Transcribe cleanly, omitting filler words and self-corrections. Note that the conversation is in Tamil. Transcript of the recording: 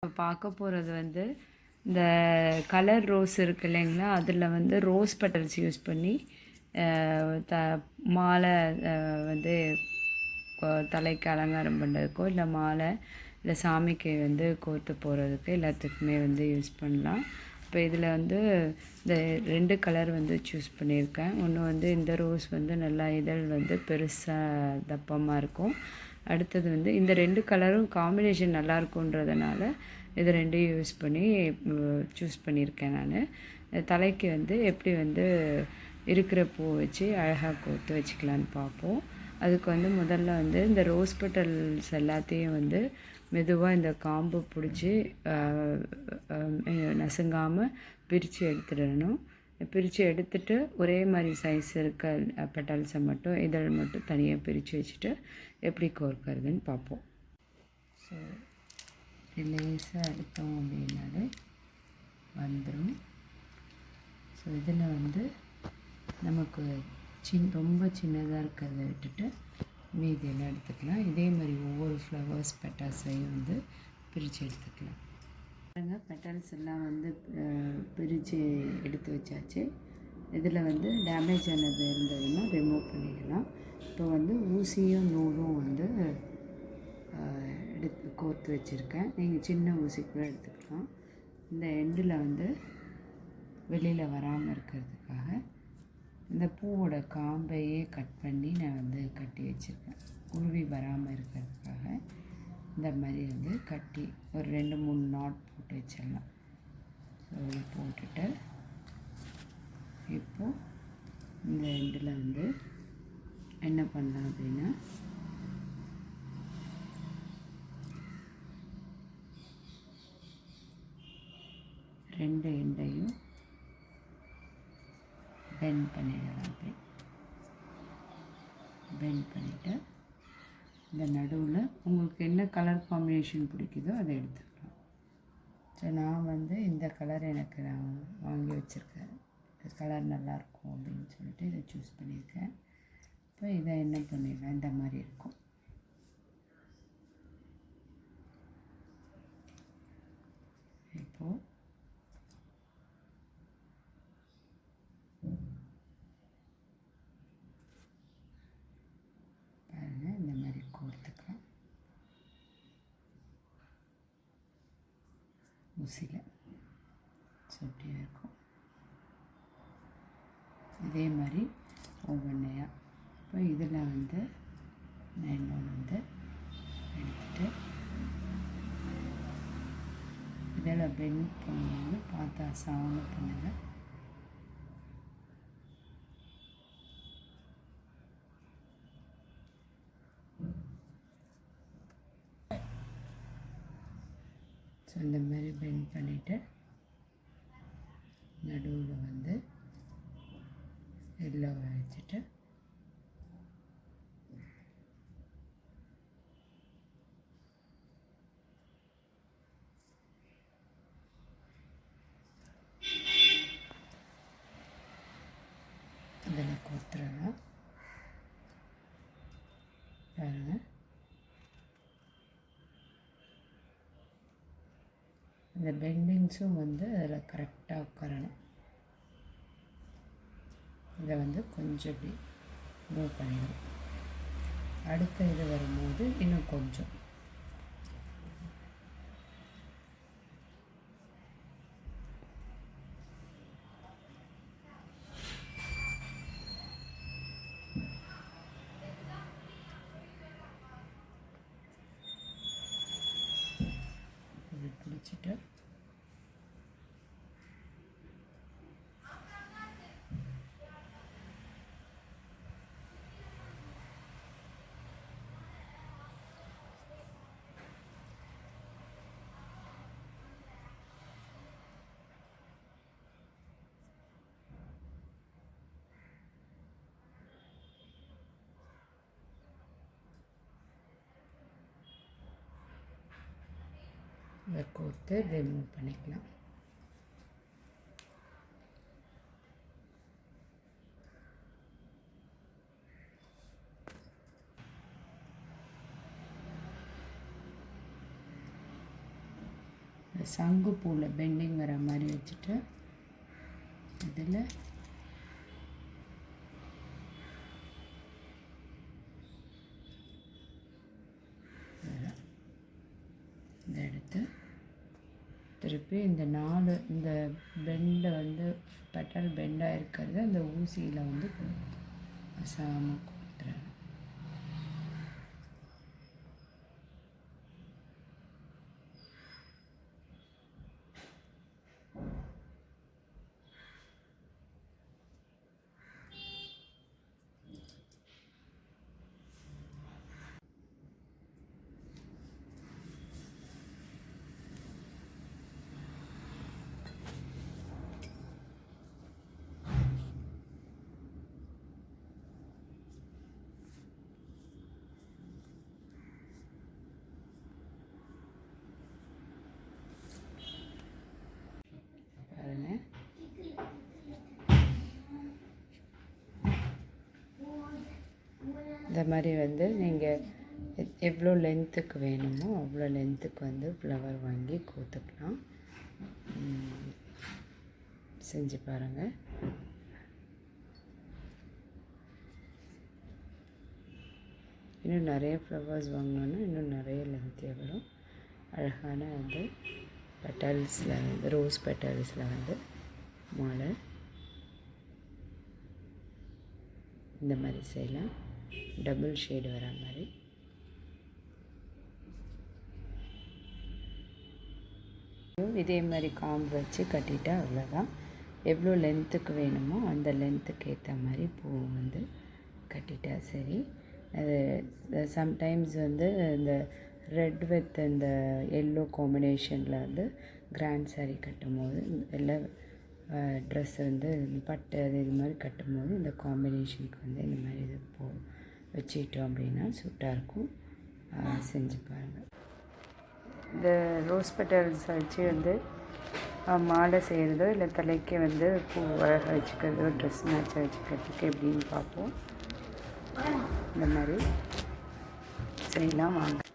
பார்க்க போகிறது வந்து இந்த கலர் ரோஸ் இருக்கு இல்லைங்களா, அதில் வந்து ரோஸ் பெட்டல்ஸ் யூஸ் பண்ணி மாலை வந்து தலைக்கு அலங்காரம் பண்ணுறதுக்கோ இல்லை மாலை இல்லை சாமிக்கு வந்து கோர்த்து போகிறதுக்கு எல்லாத்துக்குமே வந்து யூஸ் பண்ணலாம். இப்போ இதில் வந்து இந்த 2 கலர் வந்து சூஸ் பண்ணியிருக்கேன். ஒன்று வந்து இந்த ரோஸ் வந்து நல்லா இதழ் வந்து பெருசாக தப்பமாக இருக்கும். அடுத்தது வந்து இந்த 2 கலரும் காம்பினேஷன் நல்லாயிருக்குன்றதுனால இது 2யும் யூஸ் பண்ணி சூஸ் பண்ணியிருக்கேன் நான். தலைக்கு வந்து எப்படி வந்து இருக்கிற பூ வச்சு அழகாக கோர்த்து வச்சுக்கலான்னு பார்ப்போம். அதுக்கு வந்து முதல்ல வந்து இந்த ரோஸ் பெட்டல்ஸ் எல்லாத்தையும் வந்து மெதுவாக இந்த காம்பு பிடிச்சி நசுங்காமல் பிரித்து எடுத்துடணும். பிரித்து எடுத்துகிட்டு ஒரே மாதிரி சைஸ் இருக்க பெட்டல்ஸை மட்டும் இதழ் மட்டும் தனியாக பிரித்து வச்சுட்டு எப்படி கோர்க்கிறதுன்னு பார்ப்போம். ஸோ லேசாக எடுத்தோம் அப்படின்னாலே வந்துடும். ஸோ இதில் வந்து நமக்கு ரொம்ப சின்னதாக இருக்கிறத விட்டுட்டு மீதியெல்லாம் எடுத்துக்கலாம். இதே மாதிரி ஒவ்வொரு ஃப்ளவர்ஸ் பெட்டல்ஸையும் வந்து பிரித்து எடுத்துக்கலாம். பாருங்கள், பெட்டல்ஸ் எல்லாம் வந்து பிரித்து எடுத்து வச்சாச்சு. இதில் வந்து டேமேஜ் ஆனது இருந்ததுன்னா ரிமூவ் பண்ணிடலாம். இப்போ வந்து ஊசியும் நூலும் வந்து எடுத்து கோர்த்து வச்சுருக்கேன். நீங்கள் சின்ன ஊசி கூட எடுத்துக்கலாம். இந்த எண்டில் வந்து வெளியில் வராமல் இருக்கிறதுக்காக இந்த பூவோட காம்பையே கட் பண்ணி நான் வந்து கட்டி வச்சுருக்கேன். உருவி வராமல் இருக்கிறதுக்காக இந்த மாதிரி வந்து கட்டி ஒரு 2-3 நாட் போட்டு வச்சிடலாம். ஸோ போட்டுட்டு இப்போது இந்த எண்டில் வந்து என்ன பண்ணலாம் அப்படின்னா, ரெண்டு எண்டையும் பெண்ட் பண்ணிடலாம். அப்படி பெண்ட் பண்ணிவிட்டு இந்த நடுவில் உங்களுக்கு என்ன கலர் காம்பினேஷன் பிடிக்குதோ அதை எடுத்துக்கலாம். ஸோ நான் வந்து இந்த கலர் எனக்கு நான் வாங்கி வச்சுருக்கேன். இந்த கலர் நல்லாயிருக்கும் அப்படின்னு சொல்லிட்டு இதை சூஸ் பண்ணியிருக்கேன். இப்போ இதை என்ன பண்ணிடலாம், இந்த மாதிரி இருக்கும். இப்போது பாருங்கள், இந்த மாதிரி கோர்த்துக்கலாம் ஊசியில். சொட்டியாக இருக்கும். இதே மாதிரி ஒவ்வொன்றையாக இப்போ இதில் வந்து நான் இன்னொன்று வந்து எடுத்துகிட்டு இதில் பெண்ட் பண்ணும்போது பார்த்து அசாமல் பண்ணுங்கள். ஸோ இந்த மாதிரி பெண்ட் பண்ணிவிட்டு நடுவில் வந்து எல்லோவை வச்சுட்டு இதில் கோத்துறலாம். பாருங்கள், இந்த பெண்டிங்ஸும் வந்து அதில் கரெக்டாக உட்காரணும். இதை வந்து கொஞ்சம் இப்படி மூவ் பண்ணிடணும். அடுத்த இது வரும்போது இன்னும் கொஞ்சம் இது பிடிச்சிட்டு இதை கோர்த்து ரிமூவ் பண்ணிக்கலாம். சங்கு பூவில் பெண்டிங் வர மாதிரி வச்சுட்டு இதில் இதை எடுத்து திருப்பி இந்த 4 இந்த பெண்டை வந்து பெட்டல் பெண்டாக இருக்கிறது அந்த ஊசியில் வந்து அசாமல் கொடுத்துறேன். இந்த மாதிரி வந்து நீங்கள் எவ்வளோ லென்த்துக்கு வேணுமோ அவ்வளோ லென்த்துக்கு வந்து ஃப்ளவர் வாங்கி கோத்துக்கலாம். செஞ்சு பாருங்கள். இன்னும் நிறைய ஃப்ளவர்ஸ் வாங்கினோன்னா இன்னும் நிறைய லென்த் வரும். அழகான வந்து பெட்டல்ஸில் வந்து ரோஸ் பெட்டல்ஸில் வந்து மாலை இந்த மாதிரி செய்யலாம். டபுள் ஷேடு வர மாதிரி இதே மாதிரி காம்பு வச்சு கட்டிட்டா அவ்வளோதான். எவ்வளோ லென்த்துக்கு வேணுமோ அந்த லென்த்துக்கு ஏற்ற மாதிரி பூ வந்து கட்டிட்டா சரி. அது சம்டைம்ஸ் வந்து இந்த ரெட் வித் இந்த எல்லோ காம்பினேஷனில் வந்து கிராண்ட் சாரீ கட்டும்போது எல்லாம் ட்ரெஸ் வந்து பட்டு அது இது மாதிரி கட்டும்போது இந்த காம்பினேஷனுக்கு வந்து இந்த மாதிரி இது வச்சுக்கிட்டோம் அப்படின்னா சூட்டாக இருக்கும். செஞ்சு பாருங்கள். இந்த ரோஸ் பெட்டல்ஸ் வச்சு வந்து மாலை செய்கிறதோ இல்லை தலைக்கு வந்து பூ அழகாக வச்சுக்கிறதோ ட்ரெஸ் மேட்சாக வச்சுக்கிறதுக்கு எப்படின்னு பார்ப்போம். இந்த மாதிரி செய்யலாம் வாங்க.